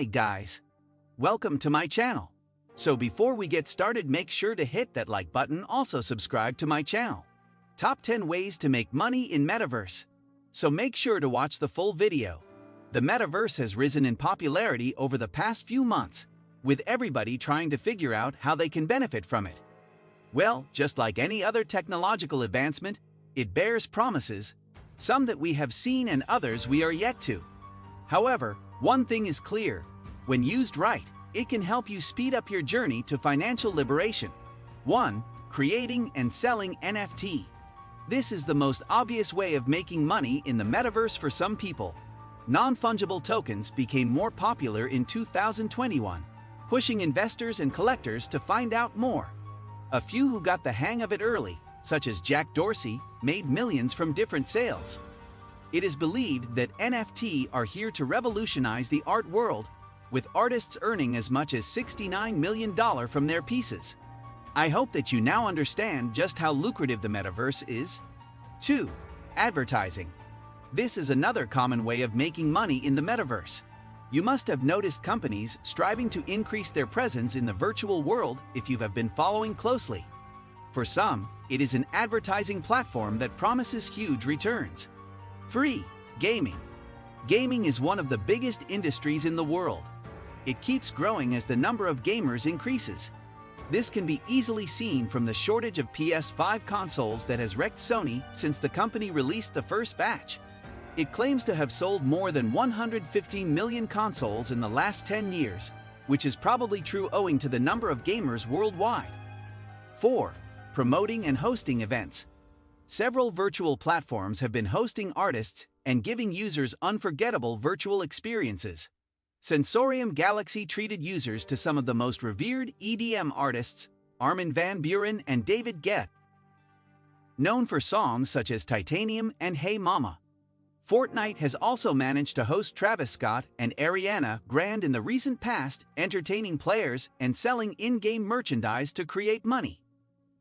guys, welcome to my channel. So before we get started, make sure to hit that like button, also subscribe to my channel. Top 10 ways to make money in Metaverse. So make sure to watch the full video. The Metaverse has risen in popularity over the past few months, with everybody trying to figure out how they can benefit from it. Well, just like any other technological advancement, it bears promises, some that we have seen and others we are yet to. However, one thing is clear: when used right, it can help you speed up your journey to financial liberation. 1. Creating and selling NFT. This is the most obvious way of making money in the Metaverse for some people. Non-fungible tokens became more popular in 2021, pushing investors and collectors to find out more. A few who got the hang of it early, such as Jack Dorsey, made millions from different sales. It is believed that NFT are here to revolutionize the art world, with artists earning as much as $69 million from their pieces. I hope that you now understand just how lucrative the Metaverse is. 2. Advertising. This is another common way of making money in the Metaverse. You must have noticed companies striving to increase their presence in the virtual world if you have been following closely. For some, it is an advertising platform that promises huge returns. 3. Gaming. Gaming is one of the biggest industries in the world. It keeps growing as the number of gamers increases. This can be easily seen from the shortage of PS5 consoles that has wrecked Sony since the company released the first batch. It claims to have sold more than 115 million consoles in the last 10 years, which is probably true owing to the number of gamers worldwide. 4. Promoting and hosting events. Several virtual platforms have been hosting artists and giving users unforgettable virtual experiences. Sensorium Galaxy treated users to some of the most revered EDM artists, Armin van Buuren and David Guetta, known for songs such as Titanium and Hey Mama. Fortnite has also managed to host Travis Scott and Ariana Grande in the recent past, entertaining players and selling in-game merchandise to create money.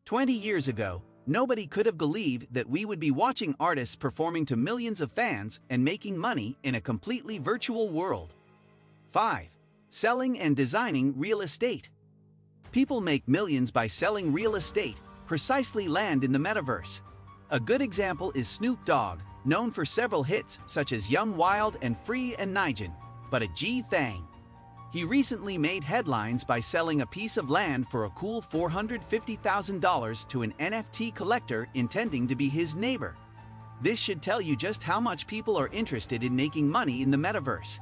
20 years ago, nobody could have believed that we would be watching artists performing to millions of fans and making money in a completely virtual world. 5. Selling and designing real estate. People make millions by selling real estate, precisely land in the Metaverse. A good example is Snoop Dogg, known for several hits such as Young Wild and Free and Nigin, but a G-Thang. He recently made headlines by selling a piece of land for a cool $450,000 to an NFT collector intending to be his neighbor. This should tell you just how much people are interested in making money in the Metaverse.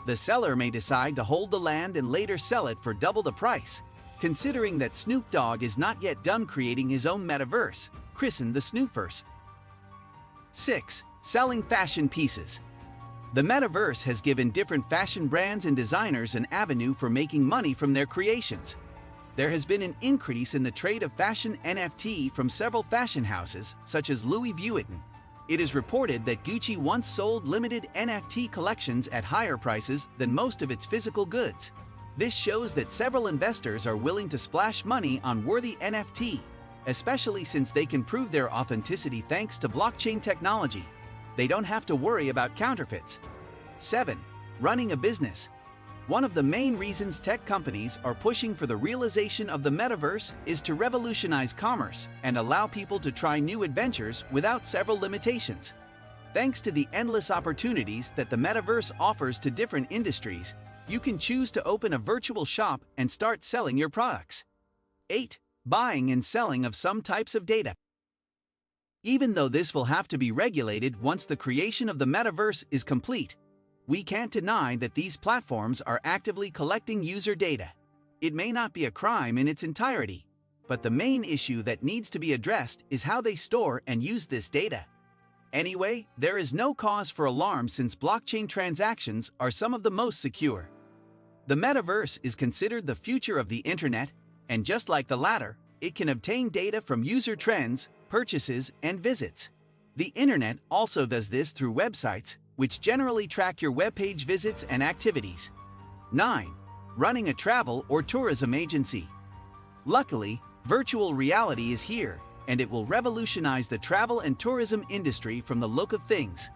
The seller may decide to hold the land and later sell it for double the price, considering that Snoop Dogg is not yet done creating his own Metaverse, christened the Snoopverse. 6. Selling fashion pieces. The Metaverse has given different fashion brands and designers an avenue for making money from their creations. There has been an increase in the trade of fashion NFT from several fashion houses, such as Louis Vuitton. It is reported that Gucci once sold limited NFT collections at higher prices than most of its physical goods. This shows that several investors are willing to splash money on worthy NFT, especially since they can prove their authenticity thanks to blockchain technology. They don't have to worry about counterfeits. 7. Running a business. One of the main reasons tech companies are pushing for the realization of the Metaverse is to revolutionize commerce and allow people to try new adventures without several limitations. Thanks to the endless opportunities that the Metaverse offers to different industries, you can choose to open a virtual shop and start selling your products. 8. Buying and selling of some types of data. Even though this will have to be regulated once the creation of the Metaverse is complete, we can't deny that these platforms are actively collecting user data. It may not be a crime in its entirety, but the main issue that needs to be addressed is how they store and use this data. Anyway, there is no cause for alarm since blockchain transactions are some of the most secure. The Metaverse is considered the future of the internet, and just like the latter, it can obtain data from user trends, purchases, and visits. The internet also does this through websites, which generally track your webpage visits and activities. 9. Running a travel or tourism agency. Luckily, virtual reality is here, and it will revolutionize the travel and tourism industry from the look of things.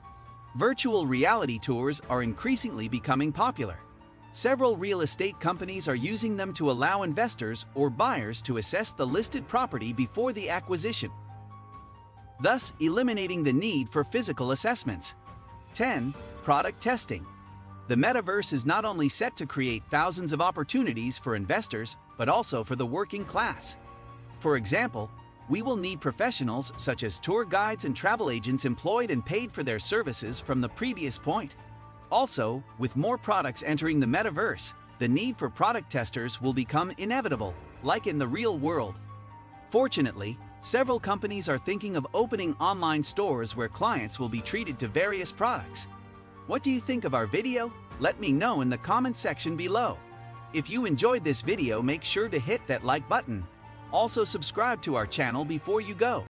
Virtual reality tours are increasingly becoming popular. Several real estate companies are using them to allow investors or buyers to assess the listed property before the acquisition, thus eliminating the need for physical assessments. 10. Product testing. The metaverse is not only set to create thousands of opportunities for investors, but also for the working class. For example, we will need professionals such as tour guides and travel agents employed and paid for their services from the previous point. Also, with more products entering the metaverse, the need for product testers will become inevitable, like in the real world. Fortunately, several companies are thinking of opening online stores where clients will be treated to various products. What do you think of our video? Let me know in the comment section below. If you enjoyed this video, make sure to hit that like button. Also subscribe to our channel before you go.